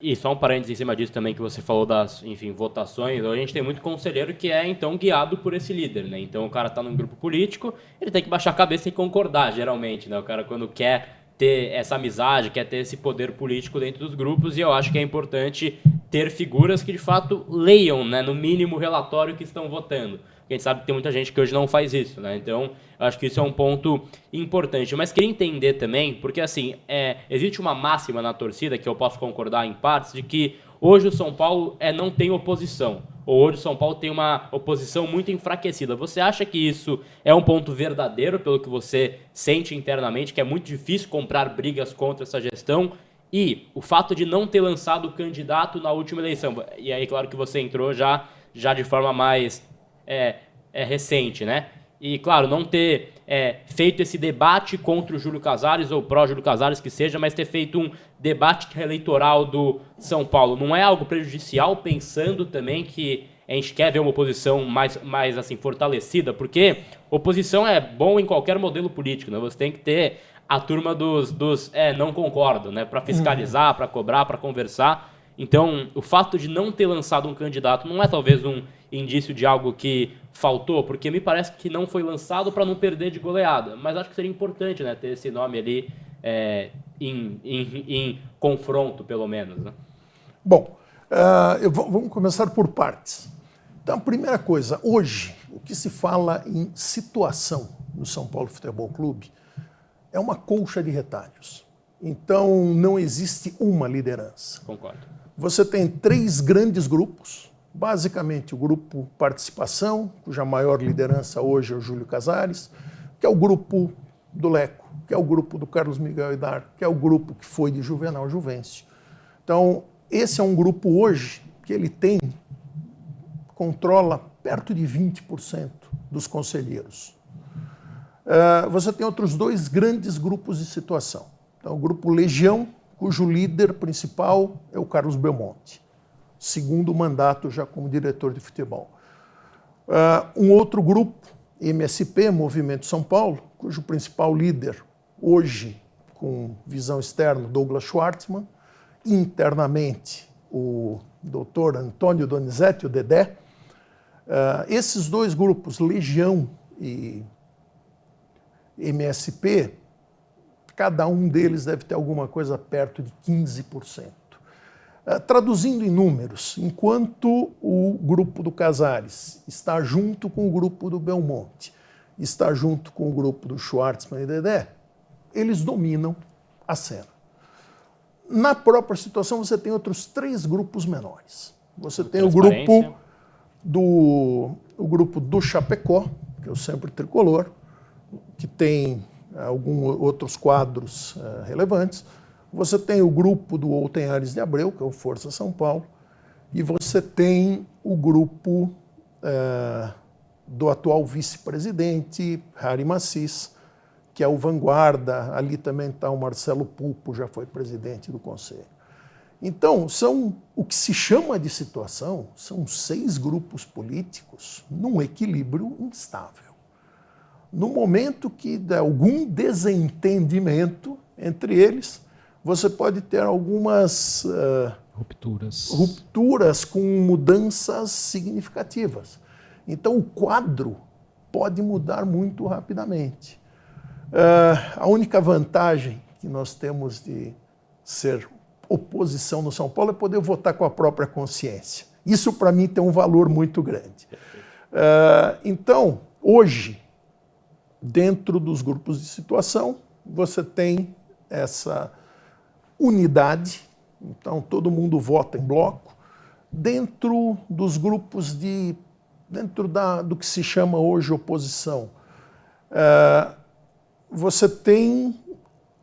E só um parênteses em cima disso também que você falou das, enfim, votações. A gente tem muito conselheiro que é, então, guiado por esse líder, né? Então o cara tá num grupo político, ele tem que baixar a cabeça e concordar, geralmente, né? O cara quando quer ter essa amizade, quer ter esse poder político dentro dos grupos, e eu acho que é importante ter figuras que de fato leiam, né, no mínimo o relatório que estão votando. Porque a gente sabe que tem muita gente que hoje não faz isso, né? Então, eu acho que isso é um ponto importante. Mas queria entender também, porque assim, existe uma máxima na torcida, que eu posso concordar em partes, de que hoje o São Paulo não tem oposição. Ou hoje o São Paulo tem uma oposição muito enfraquecida. Você acha que isso é um ponto verdadeiro, pelo que você sente internamente, que é muito difícil comprar brigas contra essa gestão? E o fato de não ter lançado o candidato na última eleição. E aí, claro que você entrou já de forma mais recente, né? E, claro, não ter feito esse debate contra o Júlio Casares, ou pró-Júlio Casares que seja, mas ter feito um debate eleitoral do São Paulo. Não é algo prejudicial, pensando também que a gente quer ver uma oposição mais assim, fortalecida? Porque oposição é bom em qualquer modelo político, né? Você tem que ter a turma dos não concordo, né? Para fiscalizar, para cobrar, para conversar. Então, o fato de não ter lançado um candidato não é talvez um indício de algo que faltou, porque me parece que não foi lançado para não perder de goleada. Mas acho que seria importante, né, ter esse nome ali em confronto, pelo menos. Né? Bom, vamos começar por partes. Então, a primeira coisa, hoje, o que se fala em situação no São Paulo Futebol Clube é uma colcha de retalhos. Então, não existe uma liderança. Concordo. Você tem 3 grandes grupos, basicamente o grupo Participação, cuja maior liderança hoje é o Júlio Casares, que é o grupo do Leco, que é o grupo do Carlos Miguel Aidar, que é o grupo que foi de Juvenal Juvencio. Então, esse é um grupo hoje que ele controla perto de 20% dos conselheiros. Você tem outros 2 grandes grupos de situação. Então, o grupo Legião, cujo líder principal é o Carlos Belmonte, segundo mandato já como diretor de futebol. Um outro grupo, MSP, Movimento São Paulo, cujo principal líder, hoje, com visão externa, Douglas Schwartzman, internamente o doutor Antônio Donizete, o Dedé. Esses 2 grupos, Legião e MSP, cada um deles deve ter alguma coisa perto de 15%. Traduzindo em números, enquanto o grupo do Casares está junto com o grupo do Belmonte, está junto com o grupo do Schwartzman e Dedé, eles dominam a cena. Na própria situação, você tem outros 3 grupos menores. Você tem o grupo do Chapecó, que é o Sempre Tricolor, que tem alguns outros quadros relevantes. Você tem o grupo do Outem Ares de Abreu, que é o Força São Paulo, e você tem o grupo do atual vice-presidente, Harry Macis, que é o Vanguarda. Ali também está o Marcelo Pupo, já foi presidente do Conselho. Então, o que se chama de situação são 6 grupos políticos num equilíbrio instável. No momento que dá algum desentendimento entre eles, você pode ter algumas rupturas com mudanças significativas. Então, o quadro pode mudar muito rapidamente. A única vantagem que nós temos de ser oposição no São Paulo é poder votar com a própria consciência. Isso, para mim, tem um valor muito grande. Então, hoje, dentro dos grupos de situação, você tem essa unidade, então todo mundo vota em bloco. Dentro dos grupos do que se chama hoje oposição, você tem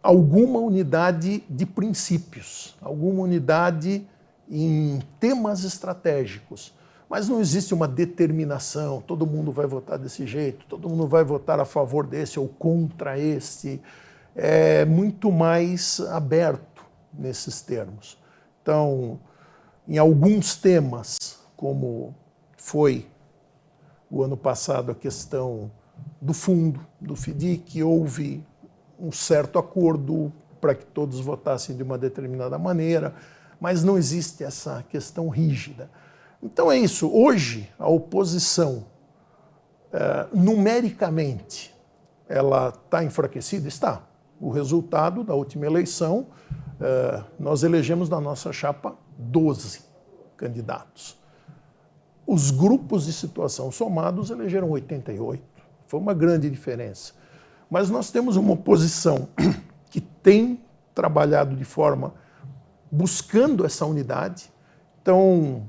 alguma unidade de princípios, alguma unidade em temas estratégicos. Mas não existe uma determinação, todo mundo vai votar desse jeito, todo mundo vai votar a favor desse ou contra esse. É muito mais aberto nesses termos. Então, em alguns temas, como foi o ano passado a questão do fundo, do FDIC, houve um certo acordo para que todos votassem de uma determinada maneira. mas não existe essa questão rígida. Então é isso. Hoje, a oposição, numericamente, ela está enfraquecida? Está. O resultado da última eleição, nós elegemos na nossa chapa 12 candidatos. Os grupos de situação somados elegeram 88. Foi uma grande diferença. Mas nós temos uma oposição que tem trabalhado de forma buscando essa unidade, então,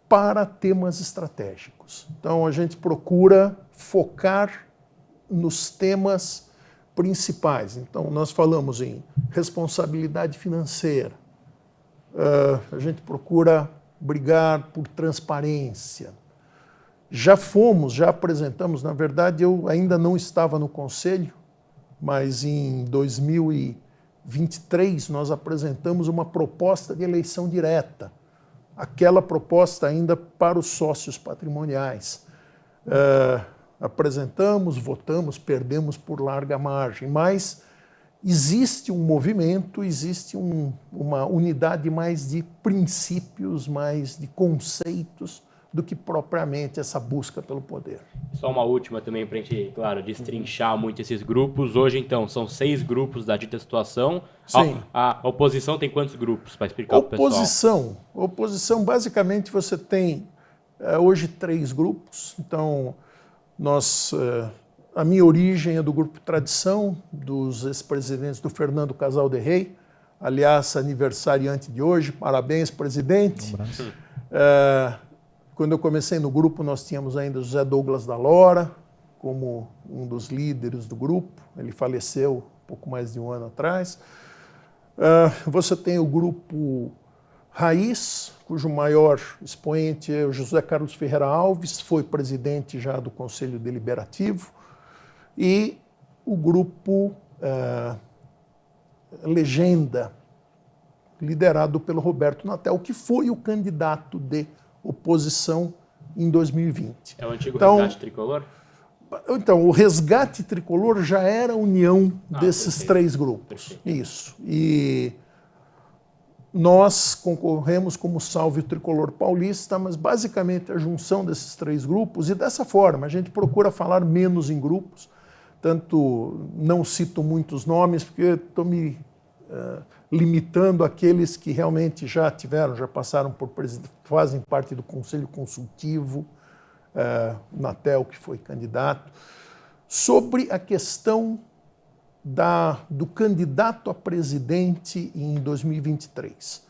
para temas estratégicos. Então, a gente procura focar nos temas principais. Então, nós falamos em responsabilidade financeira, a gente procura brigar por transparência. Já apresentamos, na verdade, eu ainda não estava no Conselho, mas em 2023 nós apresentamos uma proposta de eleição direta, aquela proposta ainda para os sócios patrimoniais. Apresentamos, votamos, perdemos por larga margem, mas existe um movimento, existe uma unidade mais de princípios, mais de conceitos, do que propriamente essa busca pelo poder. Só uma última também para a gente, claro, destrinchar muito esses grupos. Hoje, então, são 6 grupos da dita situação. Sim. A oposição tem quantos grupos, para explicar para o pessoal? Oposição, basicamente, você tem hoje 3 grupos. Então, a minha origem é do grupo Tradição, dos ex-presidentes do Fernando Casal de Rey. Aliás, aniversariante de hoje. Parabéns, presidente. Um abraço. Quando eu comecei no grupo, nós tínhamos ainda José Douglas da Lora como um dos líderes do grupo. Ele faleceu pouco mais de um ano atrás. Você tem o grupo Raiz, cujo maior expoente é o José Carlos Ferreira Alves, foi presidente já do Conselho Deliberativo. E o grupo Legenda, liderado pelo Roberto Natel, que foi o candidato de oposição em 2020. É o antigo Resgate Tricolor? Então, o Resgate Tricolor já era a união desses perfeito. 3 grupos. Perfeito. Isso. E nós concorremos como Salve o Tricolor Paulista, mas basicamente a junção desses 3 grupos, e dessa forma a gente procura falar menos em grupos, tanto não cito muitos nomes, porque estou me limitando àqueles que realmente já passaram por presidente, fazem parte do Conselho Consultivo, Natel, que foi candidato, sobre a questão do candidato a presidente em 2023.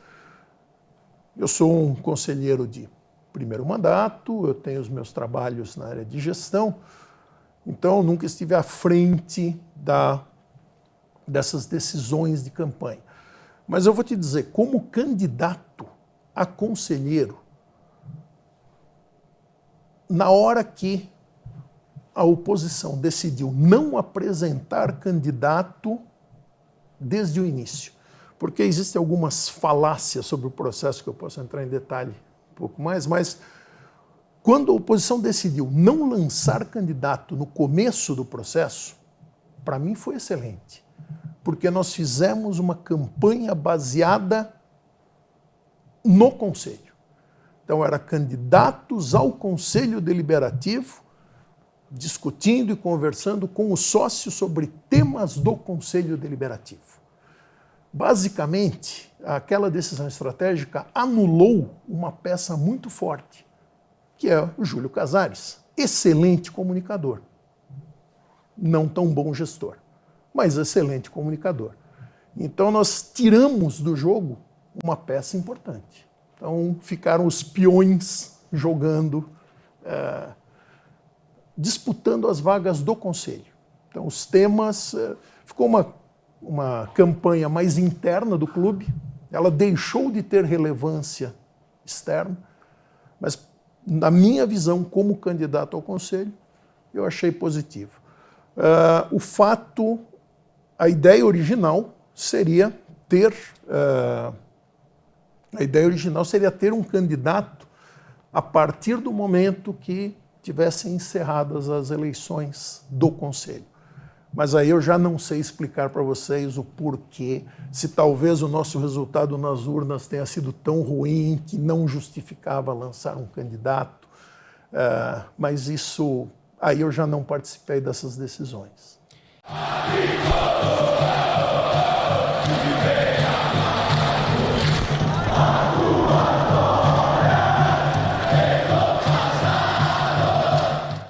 Eu sou um conselheiro de primeiro mandato, eu tenho os meus trabalhos na área de gestão, então nunca estive à frente dessas decisões de campanha. Mas eu vou te dizer, como candidato a conselheiro, na hora que a oposição decidiu não apresentar candidato desde o início, porque existem algumas falácias sobre o processo que eu posso entrar em detalhe um pouco mais, mas quando a oposição decidiu não lançar candidato no começo do processo, para mim foi excelente, porque nós fizemos uma campanha baseada no Conselho. Então, era candidatos ao Conselho Deliberativo, discutindo e conversando com os sócios sobre temas do Conselho Deliberativo. Basicamente, aquela decisão estratégica anulou uma peça muito forte, que é o Júlio Casares, excelente comunicador, não tão bom gestor, mas excelente comunicador. Então, nós tiramos do jogo uma peça importante. Então, ficaram os peões jogando, disputando as vagas do Conselho. Então, os temas... ficou uma campanha mais interna do clube, ela deixou de ter relevância externa, mas, na minha visão, como candidato ao Conselho, eu achei positivo. A ideia original seria ter um candidato a partir do momento que tivessem encerradas as eleições do Conselho. mas aí eu já não sei explicar para vocês o porquê, se talvez o nosso resultado nas urnas tenha sido tão ruim que não justificava lançar um candidato, mas isso, aí eu já não participei dessas decisões.